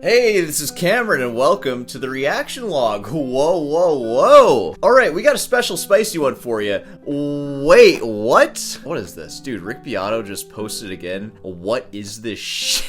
Hey, this is Cameron and welcome to the reaction log. Whoa, whoa, whoa. Alright, we got a special spicy one for you. Wait, what? What is this? Dude, Rick Beato just posted again. What is this shit?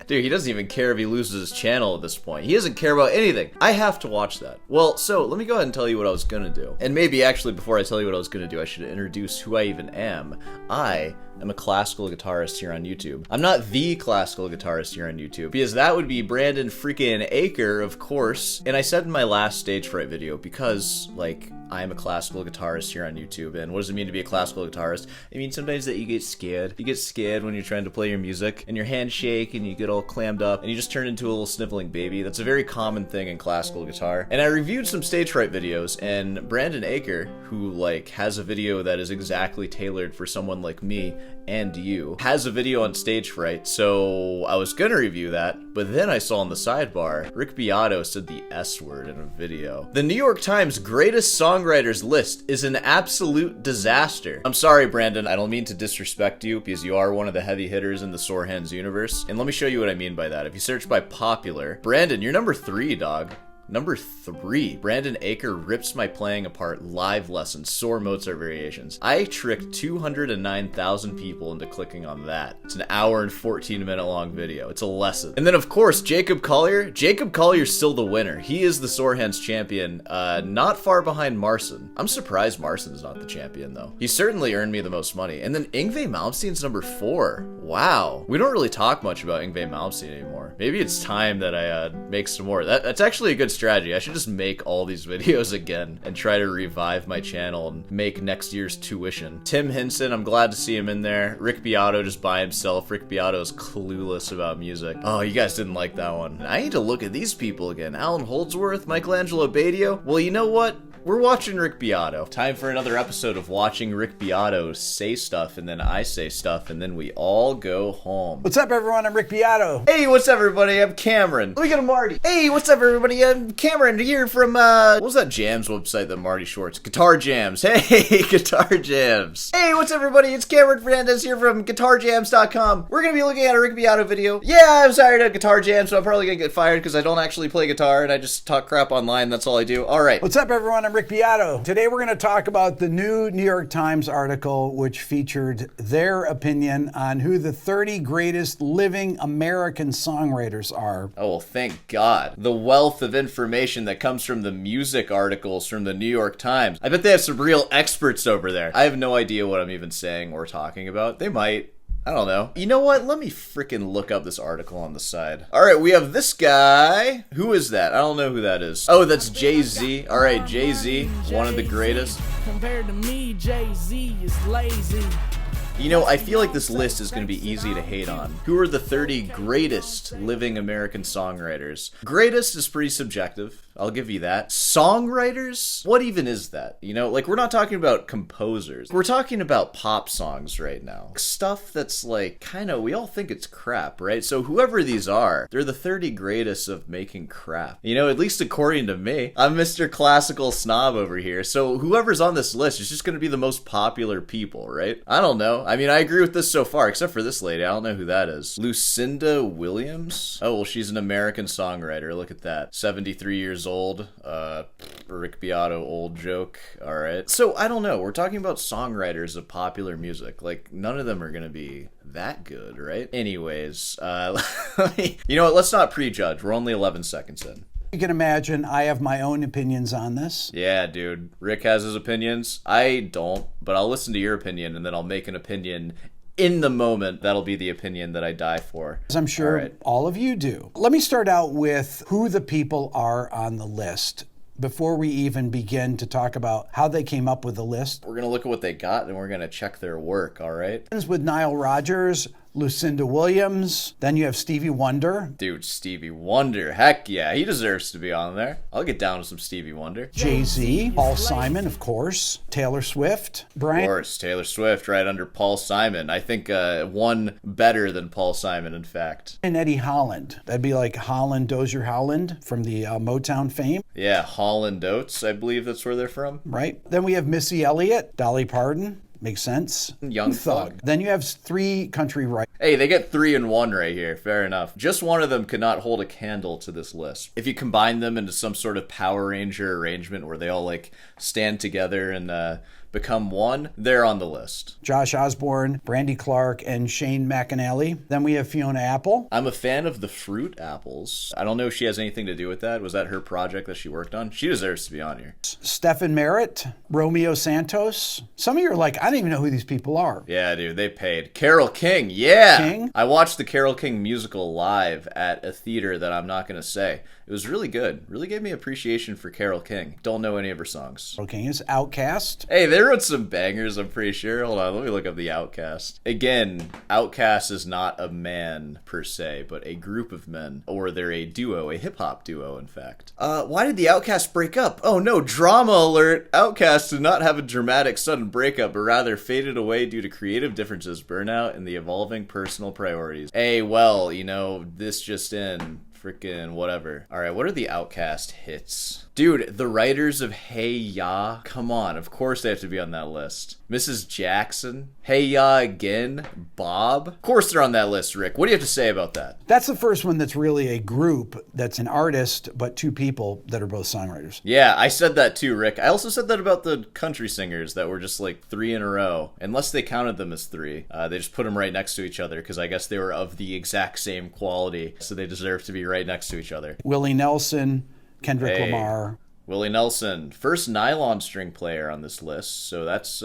Dude, he doesn't even care if he loses his channel at this point. He doesn't care about anything. I have to watch that. Well, so let me go ahead and tell you what I was gonna do. And maybe actually before I tell you what I was gonna do, I should introduce who I even am. I am a classical guitarist here on YouTube. I'm not the classical guitarist here on YouTube, because that would be Brandon freaking Aker, of course. And I said in my last stage fright video, because, like, I'm a classical guitarist here on YouTube, and what does it mean to be a classical guitarist? It means sometimes that you get scared. You get scared when you're trying to play your music, and your hands shake, and you get all clammed up, and you just turn into a little sniffling baby. That's a very common thing in classical guitar. And I reviewed some stage fright videos, and Brandon Aker, who, like, has a video that is exactly tailored for someone like me and you, has a video on stage fright, so I was gonna review that, but then I saw on the sidebar, Rick Beato said the S word in a video. The New York Times greatest songwriters list is an absolute disaster. I'm sorry, Brandon, I don't mean to disrespect you, because you are one of the heavy hitters in the Sore Hands universe, and let me show you what I mean by that. If you search by popular, Brandon, you're number 3, dog. Number 3, Brandon Aker rips my playing apart live lessons, sore Mozart variations. I tricked 209,000 people into clicking on that. It's an hour and 14-minute long video. It's a lesson. And then of course, Jacob Collier. Jacob Collier's still the winner. He is the sore hands champion, not far behind Marcin. I'm surprised Marcin's not the champion though. He certainly earned me the most money. And then Yngwie Malmsteen's number 4. Wow. We don't really talk much about Yngwie Malmsteen anymore. Maybe it's time that I make some more. That's actually a good strategy. I should just make all these videos again and try to revive my channel and make next year's tuition. Tim Henson, I'm glad to see him in there. Rick Beato just by himself. Rick Beato is clueless about music. Oh, you guys didn't like that one. I need to look at these people again. Alan Holdsworth, Michelangelo Badio. Well, you know what? We're watching Rick Beato. Time for another episode of watching Rick Beato say stuff, and then I say stuff, and then we all go home. What's up, everyone? I'm Rick Beato. Hey, what's up, everybody? I'm Cameron. Let me get a Marty. Hey, what's up, everybody? I'm Cameron here from, what was that Jams website that Marty shorts? Guitar Jams. Hey, Guitar Jams. Hey, what's up, everybody? It's Cameron Fernandez here from GuitarJams.com. We're gonna be looking at a Rick Beato video. Yeah, I'm sorry to Guitar Jams, so I'm probably gonna get fired because I don't actually play guitar and I just talk crap online. That's all I do. All right. What's up, everyone? I'm Rick Beato. Today we're going to talk about the new New York Times article which featured their opinion on who the 30 greatest living American songwriters are. Oh, well, thank God. The wealth of information that comes from the music articles from the New York Times. I bet they have some real experts over there. I have no idea what I'm even saying or talking about. They might. I don't know. You know what? Let me freaking look up this article on the side. All right, we have this guy. Who is that? I don't know who that is. Oh, that's Jay-Z. All right, Jay-Z, one of the greatest. Compared to me, Jay-Z is lazy. You know, I feel like this list is going to be easy to hate on. Who are the 30 greatest living American songwriters? Greatest is pretty subjective. I'll give you that. Songwriters? What even is that? You know, like, we're not talking about composers. We're talking about pop songs right now. Stuff that's like, kind of, we all think it's crap, right? So whoever these are, they're the 30 greatest of making crap. You know, at least according to me. I'm Mr. Classical Snob over here. So whoever's on this list is just going to be the most popular people, right? I don't know. I mean, I agree with this so far, except for this lady. I don't know who that is. Lucinda Williams? Oh, well, she's an American songwriter. Look at that. 73 years old. Rick Beato old joke. All right. So, I don't know. We're talking about songwriters of popular music. Like, none of them are going to be that good, right? Anyways, you know what? Let's not prejudge. We're only 11 seconds in. You can imagine I have my own opinions on this. Yeah, dude. Rick has his opinions. I don't, but I'll listen to your opinion and then I'll make an opinion in the moment. That'll be the opinion that I die for. As I'm sure all of you do. Let me start out with who the people are on the list before we even begin to talk about how they came up with the list. We're going to look at what they got and we're going to check their work, all right? With Nile Rodgers, Lucinda Williams, then you have Stevie Wonder. Dude, Stevie Wonder, heck yeah, he deserves to be on there. I'll get down with some Stevie Wonder. Jay-Z, Paul Simon, of course, Taylor Swift, Brian. Of course, Taylor Swift right under Paul Simon. I think one better than Paul Simon, in fact. And Eddie Holland. That'd be like Holland Dozier Holland from the Motown fame. Yeah, Holland Oates, I believe that's where they're from. Right. Then we have Missy Elliott, Dolly Parton, Makes sense. Young Thug. Then you have 3 country writers. Hey, they get 3 in 1 right here. Fair enough. Just one of them could not hold a candle to this list. If you combine them into some sort of Power Ranger arrangement where they all like stand together and become one, they're on the list. Josh Osborne, Brandy Clark, and Shane McAnally. Then we have Fiona Apple. I'm a fan of the Fruit Apples. I don't know if she has anything to do with that. Was that her project that she worked on? She deserves to be on here. Stephen Merritt, Romeo Santos. Some of you are like, I don't even know who these people are. Yeah, dude, they paid. Carole King, yeah! King? I watched the Carole King musical live at a theater that I'm not going to say. It was really good. Really gave me appreciation for Carole King. Don't know any of her songs. Carole King is Outcast. Hey, they wrote some bangers, I'm pretty sure. Hold on, let me look up the Outcast. Again, Outcast is not a man per se, but a group of men. Or they're a duo, a hip-hop duo, in fact. Why did the Outcast break up? Oh no, drama alert! Outcast did not have a dramatic sudden breakup, but rather faded away due to creative differences, burnout, and the evolving personal priorities. Hey, well, you know, this just in. Frickin' whatever. Alright, what are the Outcast hits? Dude, the writers of Hey Ya, come on, of course they have to be on that list. Mrs. Jackson, Hey Ya Again, Bob. Of course they're on that list, Rick. What do you have to say about that? That's the first one that's really a group that's an artist, but 2 people that are both songwriters. Yeah, I said that too, Rick. I also said that about the country singers that were just like 3 in a row. Unless they counted them as 3. They just put them right next to each other because I guess they were of the exact same quality, so they deserve to be right next to each other. Willie Nelson, Kendrick Lamar. Willie Nelson, first nylon string player on this list, so that's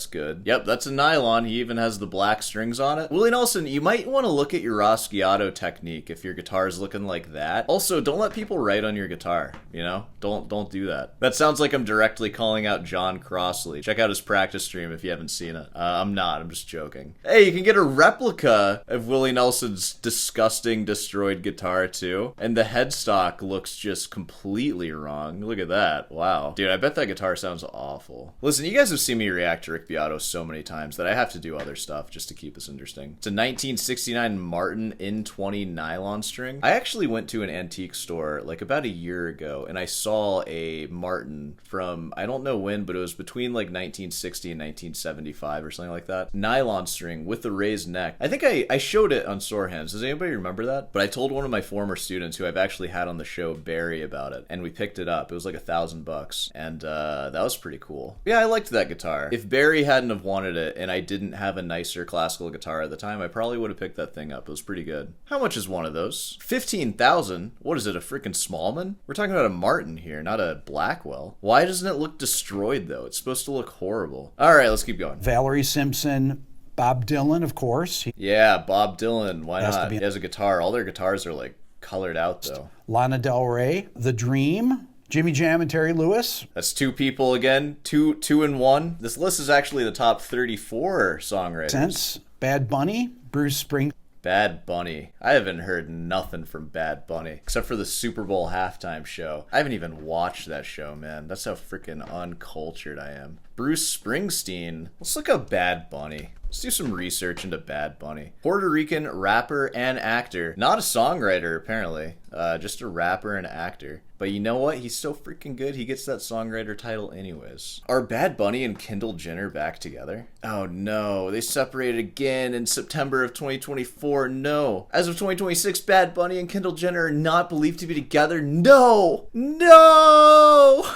good. Yep, that's a nylon. He even has the black strings on it. Willie Nelson, you might want to look at your Raschiato technique if your guitar's looking like that. Also, don't let people write on your guitar, you know? Don't do that. That sounds like I'm directly calling out John Crossley. Check out his practice stream if you haven't seen it. I'm not, I'm just joking. Hey, you can get a replica of Willie Nelson's disgusting destroyed guitar too, and the headstock looks just completely wrong. Look at that. Wow. Dude, I bet that guitar sounds awful. Listen, you guys have seen me react to Rick Beato so many times that I have to do other stuff just to keep this interesting. It's a 1969 Martin N20 nylon string. I actually went to an antique store like about a year ago and I saw a Martin from, I don't know when, but it was between like 1960 and 1975 or something like that. Nylon string with the raised neck. I think I showed it on Sore Hands. Does anybody remember that? But I told one of my former students who I've actually had on the show, Barry, about it, and we picked it up. It was like $1,000, and that was pretty cool. Yeah, I liked that guitar. If Barry hadn't have wanted it and I didn't have a nicer classical guitar at the time, I probably would have picked that thing up. It was pretty good. How much is one of those? 15,000? What is it, a freaking Smallman? We're talking about a Martin here, not a Blackwell. Why doesn't it look destroyed though? It's supposed to look horrible. All right, let's keep going. Valerie Simpson, Bob Dylan, of course. Yeah, Bob Dylan. Why not? He has a guitar. All their guitars are like colored out though. Lana Del Rey, The Dream, Jimmy Jam, and Terry Lewis. That's 2 people again. Two in one. This list is actually the top 34 songwriters. Sense. Bad Bunny, Bruce Springsteen. Bad Bunny. I haven't heard nothing from Bad Bunny except for the Super Bowl halftime show. I haven't even watched that show, man. That's how freaking uncultured I am. Bruce Springsteen. Let's look up Bad Bunny. Let's do some research into Bad Bunny. Puerto Rican rapper and actor. Not a songwriter, apparently. Just a rapper and actor. But you know what? He's so freaking good, he gets that songwriter title anyways. Are Bad Bunny and Kendall Jenner back together? Oh no, they separated again in September of 2024. No. As of 2026, Bad Bunny and Kendall Jenner are not believed to be together. No! No!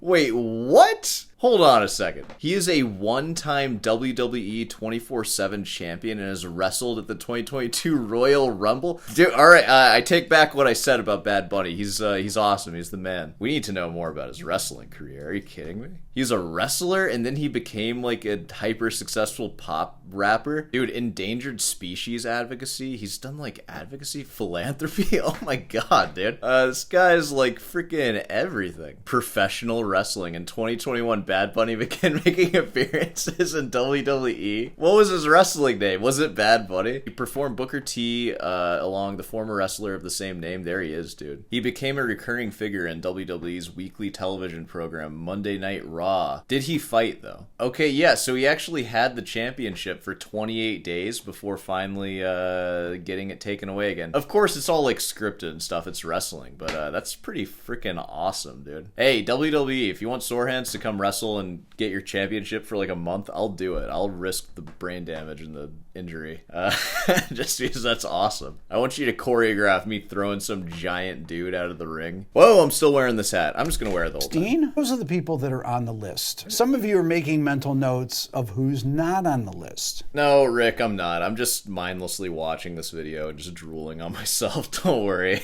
Wait, what? Hold on a second. He is a one-time WWE 24/7 champion and has wrestled at the 2022 Royal Rumble. Dude, all right, I take back what I said about Bad Bunny. He's awesome. He's the man. We need to know more about his wrestling career. Are you kidding me? He's a wrestler and then he became like a hyper-successful pop rapper. Dude, endangered species advocacy. He's done like advocacy, philanthropy. Oh my god, dude. This guy's like freaking everything. Professional wrestling in 2021. Bad Bunny began making appearances in WWE. What was his wrestling name? Was it Bad Bunny? He performed Booker T along the former wrestler of the same name. There he is, dude. He became a recurring figure in WWE's weekly television program, Monday Night Raw. Did he fight, though? Okay, yeah, so he actually had the championship for 28 days before finally getting it taken away again. Of course, it's all, like, scripted and stuff. It's wrestling, but that's pretty freaking awesome, dude. Hey, WWE, if you want sore hands to come wrestle wrestle and get your championship for like a month, I'll do it. I'll risk the brain damage and the injury. Just because that's awesome. I want you to choreograph me throwing some giant dude out of the ring. Whoa, I'm still wearing this hat. I'm just going to wear it the whole time. Those are the people that are on the list. Some of you are making mental notes of who's not on the list. No, Rick, I'm not. I'm just mindlessly watching this video and just drooling on myself. Don't worry.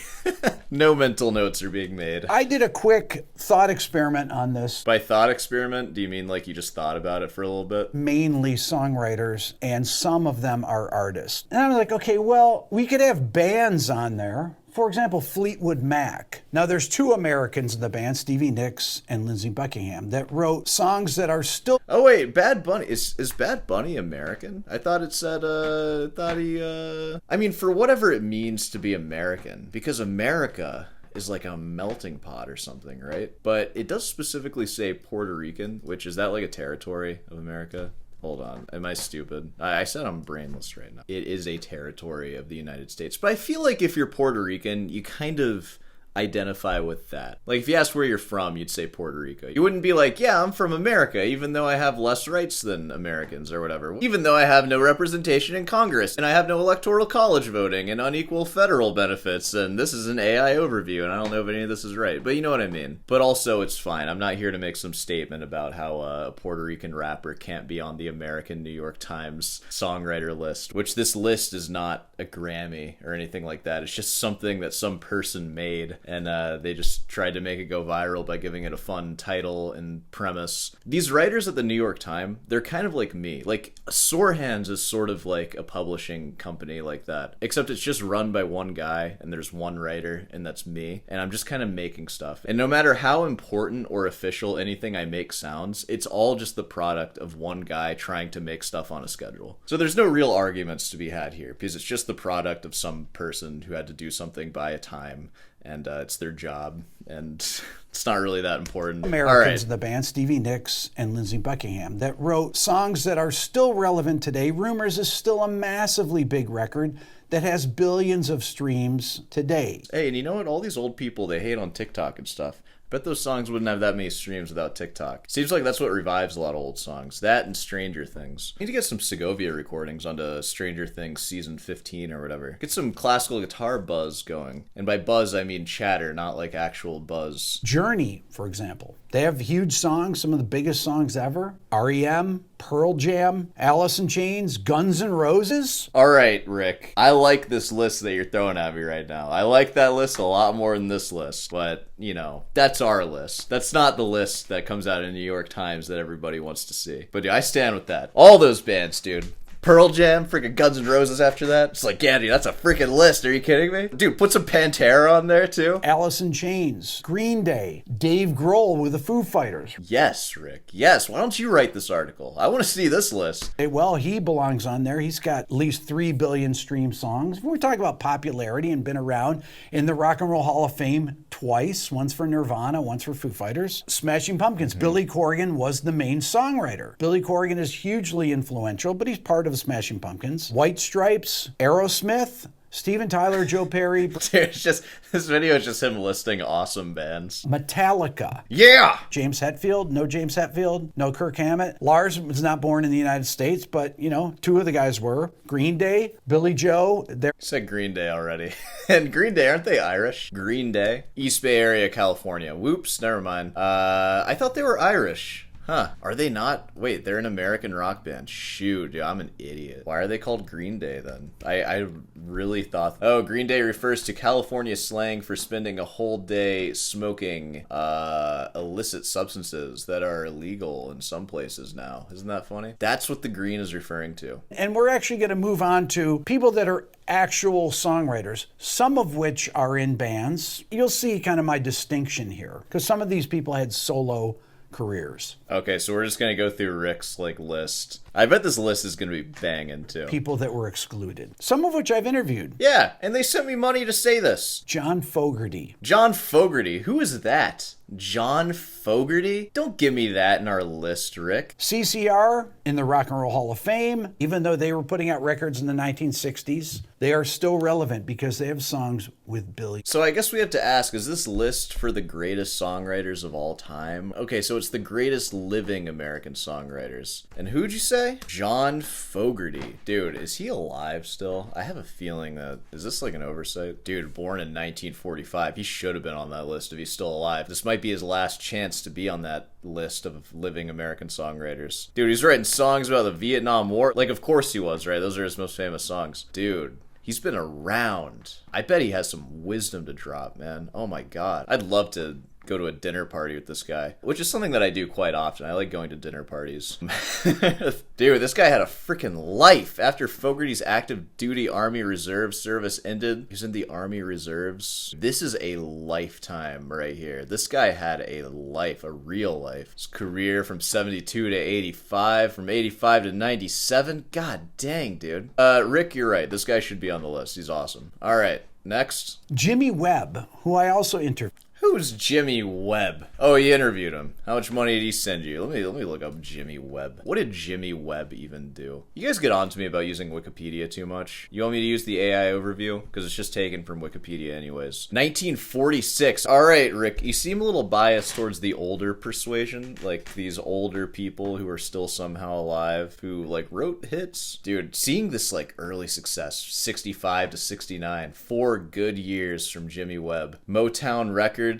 No mental notes are being made. I did a quick thought experiment on this. By thought experiment, do you mean like you just thought about it for a little bit? Mainly songwriters, and some of them are artists. And I was like, okay, well, we could have bands on there. For example, Fleetwood Mac. Now, there's two Americans in the band, Stevie Nicks and Lindsey Buckingham, that wrote songs that are still... Oh, wait, Bad Bunny. Is Bad Bunny American? I thought it said, I mean, for whatever it means to be American, because America is like a melting pot or something, right? But it does specifically say Puerto Rican, which is that like a territory of America? Hold on. Am I stupid? I said I'm brainless right now. It is a territory of the United States. But I feel like if you're Puerto Rican, you kind of identify with that. Like if you asked where you're from, you'd say Puerto Rico. You wouldn't be like, yeah, I'm from America, even though I have less rights than Americans or whatever. Even though I have no representation in Congress, and I have no electoral college voting, and unequal federal benefits, and this is an AI overview, and I don't know if any of this is right, but you know what I mean. But also, it's fine. I'm not here to make some statement about how a Puerto Rican rapper can't be on the American New York Times songwriter list, which this list is not a Grammy or anything like that. It's just something that some person made, and they just tried to make it go viral by giving it a fun title and premise. These writers at the New York Times, they're kind of like me. Like, Sore Hands is sort of like a publishing company like that, except it's just run by one guy, and there's one writer, and that's me, and I'm just kind of making stuff. And no matter how important or official anything I make sounds, it's all just the product of one guy trying to make stuff on a schedule. So there's no real arguments to be had here, because it's just the product of some person who had to do something by a time, and it's their job, and it's not really that important. Americans in the band, Stevie Nicks and Lindsey Buckingham, that wrote songs that are still relevant today. Rumors is still a massively big record that has billions of streams today. Hey, and you know what? All these old people, they hate on TikTok and stuff. Bet those songs wouldn't have that many streams without TikTok. Seems like that's what revives a lot of old songs. That and Stranger Things. Need to get some Segovia recordings onto Stranger Things season 15 or whatever. Get some classical guitar buzz going. And by buzz, I mean chatter, not like actual buzz. Journey, for example. They have huge songs, some of the biggest songs ever. R.E.M., Pearl Jam, Alice in Chains, Guns N' Roses. All right, Rick. I like this list that you're throwing at me right now. I like that list a lot more than this list. But, you know, that's our list. That's not the list that comes out in the New York Times that everybody wants to see. But yeah, I stand with that. All those bands, dude. Pearl Jam, freaking Guns N' Roses after that. It's like, yeah, dude, that's a freaking list. Are you kidding me? Dude, put some Pantera on there, too. Alice in Chains, Green Day, Dave Grohl with the Foo Fighters. Yes, Rick. Yes. Why don't you write this article? I want to see this list. Well, he belongs on there. He's got at least 3 billion stream songs. We're talking about popularity and been around in the Rock and Roll Hall of Fame twice. Once for Nirvana, once for Foo Fighters. Smashing Pumpkins. Billy Corgan was the main songwriter. Billy Corgan is hugely influential, but he's part of the Smashing Pumpkins. White Stripes, Aerosmith, Steven Tyler, Joe Perry. Dude, this video is just him listing awesome bands. Metallica. Yeah! James Hetfield, no James Hetfield, no Kirk Hammett. Lars was not born in the United States, but, you know, 2 of the guys were. Green Day, Billy Joe. You said Green Day already. And Green Day, aren't they Irish? Green Day. East Bay Area, California. Whoops, never mind. I thought they were Irish. Huh. Are they not? Wait, they're an American rock band. Shoot, dude, I'm an idiot. Why are they called Green Day then? I really thought... Oh, Green Day refers to California slang for spending a whole day smoking illicit substances that are illegal in some places now. Isn't that funny? That's what the green is referring to. And we're actually going to move on to people that are actual songwriters, some of which are in bands. You'll see kind of my distinction here, because some of these people had solo careers. Okay, so we're just going to go through Rick's list. I bet this list is going to be banging too. People that were excluded. Some of which I've interviewed. Yeah, and they sent me money to say this. John Fogerty. John Fogerty? Who is that? John Fogerty? Don't give me that in our list, Rick. CCR in the Rock and Roll Hall of Fame, even though they were putting out records in the 1960s, they are still relevant because they have songs with billions. So I guess we have to ask, is this list for the greatest songwriters of all time? Okay, so it's the greatest living American songwriters. And who'd you say? John Fogerty. Dude, is he alive still? I have a feeling that, is this like an oversight? Dude, born in 1945. He should have been on that list if he's still alive. This might be his last chance to be on that list of living American songwriters. Dude, he's writing songs about the Vietnam War. Like, of course he was, right? Those are his most famous songs. Dude, he's been around. I bet he has some wisdom to drop, man. Oh my God. I'd love to go to a dinner party with this guy, which is something that I do quite often. I like going to dinner parties. Dude, this guy had a freaking life. After Fogerty's active duty Army Reserve service ended, he was in the Army Reserves. This is a lifetime right here. This guy had a life, a real life. His career from 72 to 85, from 85 to 97. God dang, dude. Rick, you're right. This guy should be on the list. He's awesome. All right, next. Jimmy Webb, who I also interviewed. Who's Jimmy Webb? Oh, you interviewed him. How much money did he send you? Let me look up Jimmy Webb. What did Jimmy Webb even do? You guys get on to me about using Wikipedia too much. You want me to use the AI overview? Because it's just taken from Wikipedia anyways. 1946. All right, Rick, you seem a little biased towards the older persuasion. Like these older people who are still somehow alive, who like wrote hits. Dude, seeing this like early success, 65 to 69, 4 good years from Jimmy Webb. Motown Records.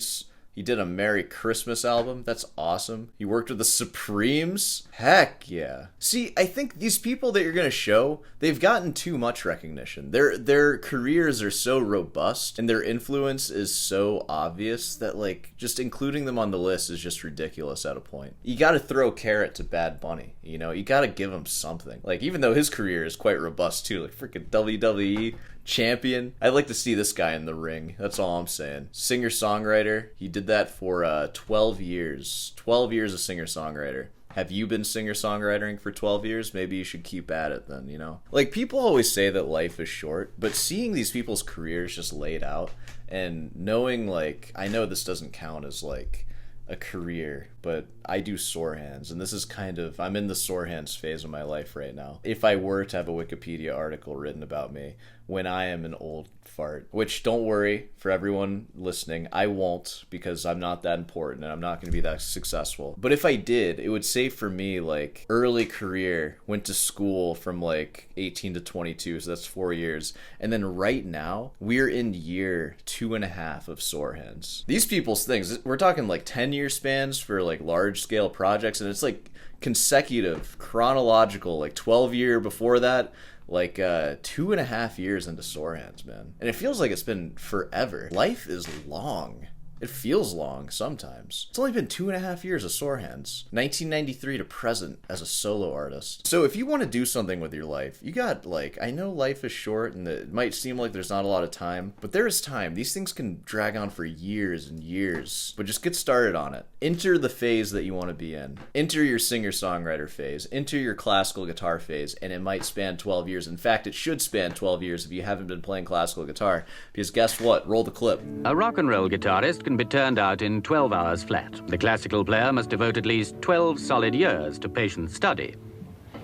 He did a Merry Christmas album. That's awesome. He worked with the Supremes. Heck yeah. See, I think these people that you're going to show, they've gotten too much recognition. Their careers are so robust and their influence is so obvious that like just including them on the list is just ridiculous at a point. You got to throw carrot to Bad Bunny, you know? You got to give him something. Like even though his career is quite robust too, like freaking WWE champion. I'd like to see this guy in the ring. That's all I'm saying. Singer-songwriter. He did that for 12 years. 12 years of singer-songwriter. Have you been singer-songwriting for 12 years? Maybe you should keep at it then, you know? Like, people always say that life is short, but seeing these people's careers just laid out and knowing, like, I know this doesn't count as, like, a career, but I do sore hands, and this is kind of, I'm in the sore hands phase of my life right now. If I were to have a Wikipedia article written about me when I am an old fart, which don't worry for everyone listening, I won't, because I'm not that important and I'm not going to be that successful. But if I did, it would say for me like early career, went to school from like 18 to 22, so that's 4 years, and then right now we're in year 2.5 of sore hands. These people's things, we're talking like 10-year spans for like large scale projects, and it's like consecutive, chronological, like 12-year before that, like 2.5 years into sore hands, man. And it feels like it's been forever. Life is long. It feels long sometimes. It's only been 2.5 years of sore hands. 1993 to present as a solo artist. So if you want to do something with your life, you got like, I know life is short and it might seem like there's not a lot of time, but there is time. These things can drag on for years and years, but just get started on it. Enter the phase that you want to be in. Enter your singer-songwriter phase. Enter your classical guitar phase, and it might span 12 years. In fact, it should span 12 years if you haven't been playing classical guitar, because guess what? Roll the clip. A rock and roll guitarist can be turned out in 12 hours flat. The classical player must devote at least 12 solid years to patient study.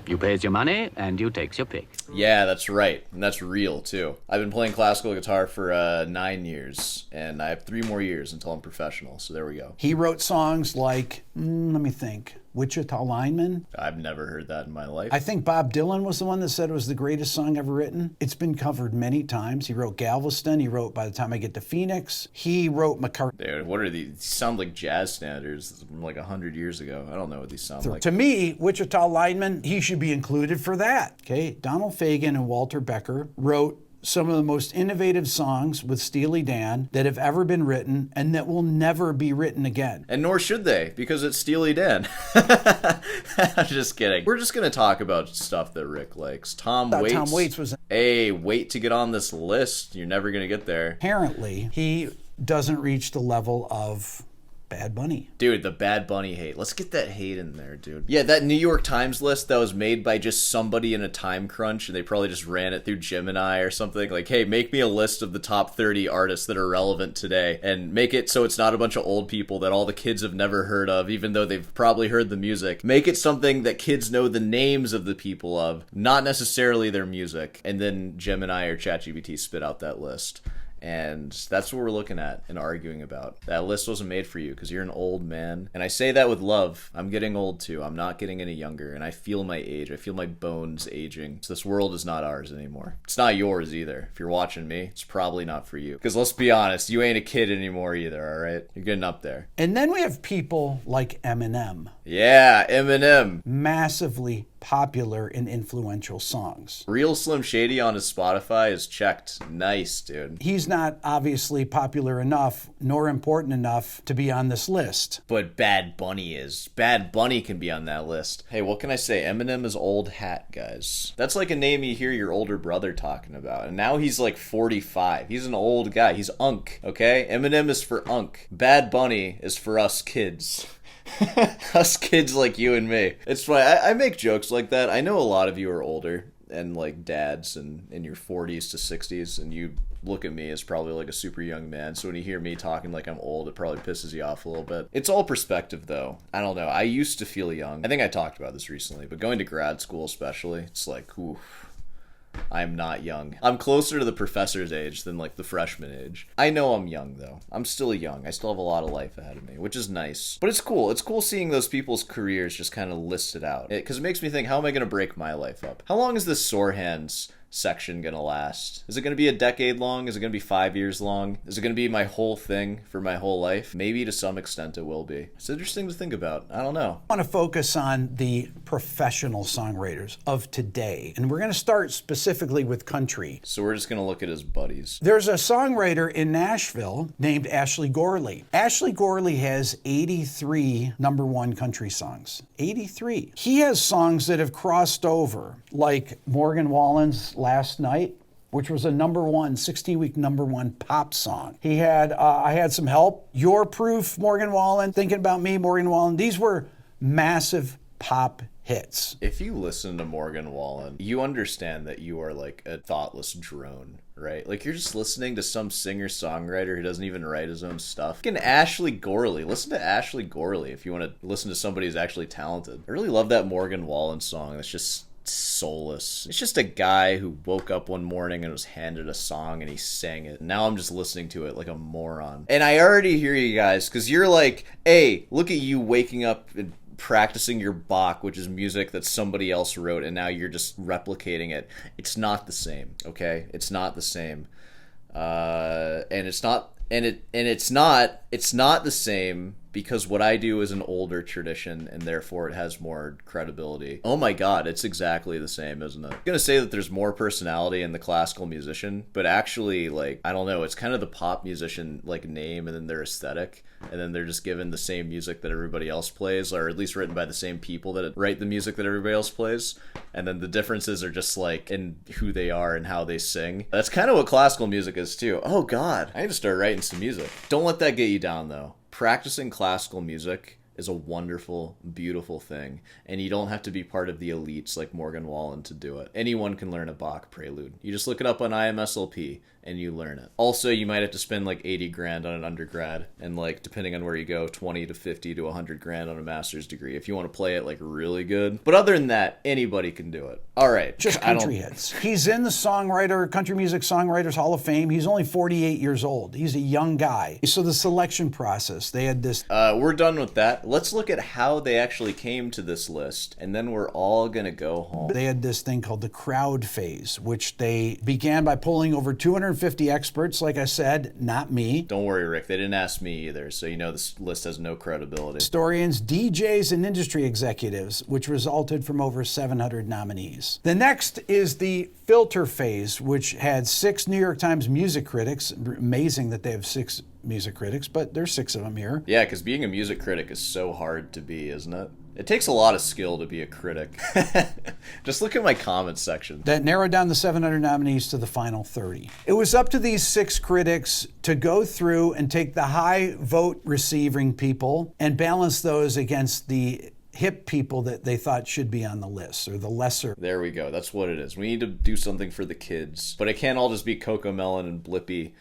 You pays your money, and you takes your pick. Yeah, that's right. And that's real, too. I've been playing classical guitar for 9 years, and I have 3 more years until I'm professional, so there we go. He wrote songs like, let me think, Wichita Lineman. I've never heard that in my life. I think Bob Dylan was the one that said it was the greatest song ever written. It's been covered many times. He wrote Galveston. He wrote By the Time I Get to Phoenix. He wrote McCartney. Dude, what are these? These sound like jazz standards from like 100 years ago. I don't know what these sound like. To me, Wichita Lineman, he should be included for that. Okay, Donald Fagen and Walter Becker wrote some of the most innovative songs with Steely Dan that have ever been written and that will never be written again. And nor should they, because it's Steely Dan. I'm just kidding. We're just going to talk about stuff that Rick likes. Tom Waits. Tom Waits was... Hey, wait to get on this list. You're never going to get there. Apparently, he doesn't reach the level of Bad Bunny. Dude, the Bad Bunny hate. Let's get that hate in there, dude. Yeah, that New York Times list that was made by just somebody in a time crunch, and they probably just ran it through Gemini or something. Like, hey, make me a list of the top 30 artists that are relevant today, and make it so it's not a bunch of old people that all the kids have never heard of, even though they've probably heard the music. Make it something that kids know the names of the people of, not necessarily their music. And then Gemini or ChatGPT spit out that list. And that's what we're looking at and arguing about. That list wasn't made for you because you're an old man. And I say that with love. I'm getting old too. I'm not getting any younger. And I feel my age. I feel my bones aging. So this world is not ours anymore. It's not yours either. If you're watching me, it's probably not for you. Because let's be honest, you ain't a kid anymore either, all right? You're getting up there. And then we have people like Eminem. Yeah, Eminem. Massively popular and influential songs. Real Slim Shady on his Spotify is checked. Nice, dude. He's not obviously popular enough nor important enough to be on this list. But Bad Bunny is. Bad Bunny can be on that list. Hey, what can I say? Eminem is old hat, guys. That's like a name you hear your older brother talking about. And now he's like 45. He's an old guy. He's Unk, okay? Eminem is for Unk. Bad Bunny is for us kids. Us kids like you and me. It's funny. I make jokes like that. I know a lot of you are older and like dads and in your 40s to 60s, and you look at me as probably like a super young man. So when you hear me talking like I'm old, it probably pisses you off a little bit. It's all perspective though. I don't know. I used to feel young. I think I talked about this recently, but going to grad school especially, it's like, oof. I'm not young. I'm closer to the professor's age than like the freshman age. I know I'm young though. I'm still young. I still have a lot of life ahead of me, which is nice. But it's cool. It's cool seeing those people's careers just kind of listed out. Because it makes me think, how am I going to break my life up? How long is this sore hands section gonna last? Is it gonna be a decade long? Is it gonna be 5 years long? Is it gonna be my whole thing for my whole life? Maybe to some extent it will be. It's interesting to think about. I don't know. I want to focus on the professional songwriters of today, and we're going to start specifically with country. So we're just gonna look at his buddies. There's a songwriter in Nashville named Ashley Gorley. Ashley Gorley has 83 number one country songs. 83. He has songs that have crossed over, like Morgan Wallen's Last Night, which was a number one, 16-week number one pop song. He had I Had Some Help, Your Proof, Morgan Wallen, Thinking About Me, Morgan Wallen. These were massive pop hits. If you listen to Morgan Wallen, you understand that you are like a thoughtless drone, right? Like you're just listening to some singer-songwriter who doesn't even write his own stuff. Fucking Ashley Gorley. Listen to Ashley Gorley if you want to listen to somebody who's actually talented. I really love that Morgan Wallen song. That's just soulless. It's just a guy who woke up one morning and was handed a song and he sang it. Now I'm just listening to it like a moron. And I already hear you guys, because you're like, hey, look at you waking up and practicing your Bach, which is music that somebody else wrote, and now you're just replicating it. It's not the same, okay? It's not the same. And it's not the same because what I do is an older tradition and therefore it has more credibility. Oh my god, it's exactly the same, isn't it? I'm gonna say that there's more personality in the classical musician, but actually, like, I don't know, it's kind of the pop musician, like, name and then their aesthetic, and then they're just given the same music that everybody else plays, or at least written by the same people that write the music that everybody else plays, and then the differences are just, like, in who they are and how they sing. That's kind of what classical music is, too. Oh god, I need to start writing some music. Don't let that get you down, though. Practicing classical music is a wonderful, beautiful thing, and you don't have to be part of the elites like Morgan Wallen to do it. Anyone can learn a Bach prelude. You just look it up on IMSLP and you learn it. Also, you might have to spend like 80 grand on an undergrad, and like depending on where you go, 20 to 50 to 100 grand on a master's degree if you want to play it like really good. But other than that, anybody can do it. All right. Just country hits. He's in the Country Music Songwriters Hall of Fame. He's only 48 years old. He's a young guy. So the selection process, they had this. We're done with that. Let's look at how they actually came to this list, and then we're all gonna go home. They had this thing called the crowd phase, which they began by polling over 250 experts. Like I said, not me. Don't worry, Rick. They didn't ask me either, so you know this list has no credibility. Historians, DJs, and industry executives, which resulted from over 700 nominees. The next is the filter phase, which had 6 New York Times music critics. Amazing that they have 6 music critics, but there's 6 of them here. Yeah, because being a music critic is so hard to be, isn't it? It takes a lot of skill to be a critic. Just look at my comments section. That narrowed down the 700 nominees to the final 30. It was up to these 6 critics to go through and take the high vote receiving people and balance those against the hip people that they thought should be on the list, or the lesser. There we go. That's what it is. We need to do something for the kids. But it can't all just be Coco Melon and Blippi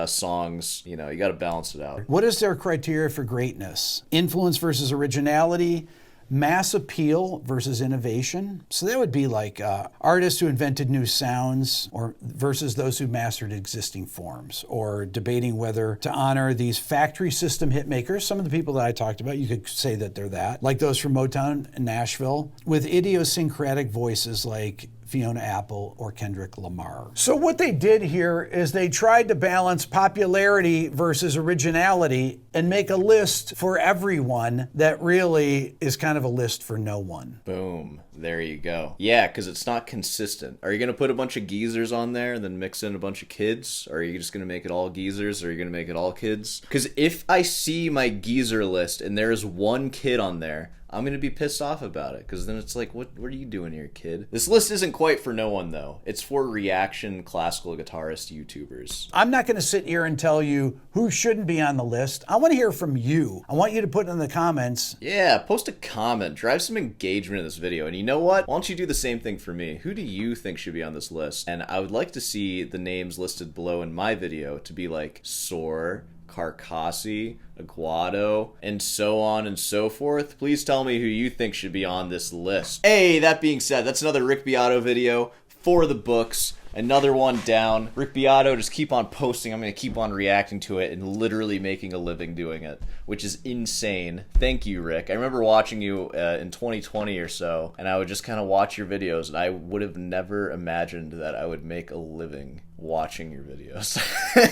songs. You know, you got to balance it out. What is their criteria for greatness? Influence versus originality, mass appeal versus innovation. So that would be like artists who invented new sounds or versus those who mastered existing forms, or debating whether to honor these factory system hit makers. Some of the people that I talked about, you could say that they're that, like those from Motown and Nashville, with idiosyncratic voices like Fiona Apple or Kendrick Lamar. So what they did here is they tried to balance popularity versus originality and make a list for everyone that really is kind of a list for no one. Boom. There you go. Yeah, because it's not consistent. Are you going to put a bunch of geezers on there and then mix in a bunch of kids? Or are you just going to make it all geezers, or are you going to make it all kids? Because if I see my geezer list and there's one kid on there, I'm going to be pissed off about it, because then it's like, what are you doing here, kid? This list isn't quite for no one, though. It's for reaction classical guitarist YouTubers. I'm not going to sit here and tell you who shouldn't be on the list. I want to hear from you. I want you to put in the comments. Yeah, post a comment. Drive some engagement in this video. And you know what? Why don't you do the same thing for me? Who do you think should be on this list? And I would like to see the names listed below in my video to be like Soar, Carcassi, Aguado, and so on and so forth. Please tell me who you think should be on this list. Hey, that being said, that's another Rick Beato video for the books. Another one down. Rick Beato, just keep on posting. I'm going to keep on reacting to it and literally making a living doing it, which is insane. Thank you, Rick. I remember watching you in 2020 or so, and I would just kind of watch your videos, and I would have never imagined that I would make a living watching your videos.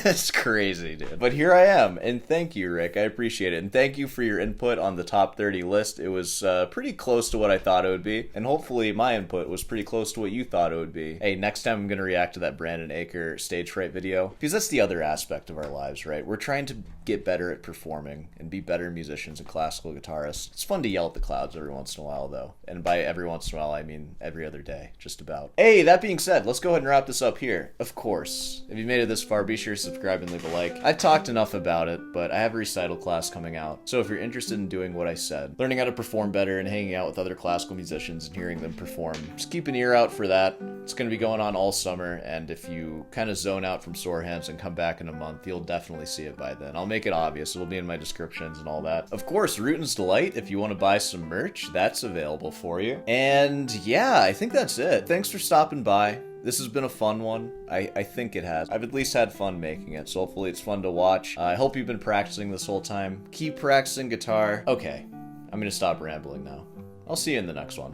It's crazy, dude. But here I am, and thank you, Rick. I appreciate it. And thank you for your input on the top 30 list. It was pretty close to what I thought it would be, and hopefully my input was pretty close to what you thought it would be. Hey, next time I'm going to react to that Brandon Aker stage fright video, because that's the other aspect of our lives, right? We're trying to get better at performing and be better musicians and classical guitarists. It's fun to yell at the clouds every once in a while, though. And by every once in a while, I mean every other day, just about. Hey, that being said, let's go ahead and wrap this up here. Of course, if you made it this far, be sure to subscribe and leave a like. I've talked enough about it, but I have a recital class coming out. So if you're interested in doing what I said, learning how to perform better and hanging out with other classical musicians and hearing them perform, just keep an ear out for that. It's going to be going on all summer, and if you kind of zone out from Sore Hands and come back in a month, you'll definitely see it by then. I'll make it obvious. It'll be in my descriptions and all that. Of course, Rootin's Delight, if you want to buy some merch, that's available for you. And yeah, I think that's it. Thanks for stopping by. This has been a fun one. I think it has. I've at least had fun making it, so hopefully it's fun to watch. I hope you've been practicing this whole time. Keep practicing guitar. Okay, I'm gonna stop rambling now. I'll see you in the next one.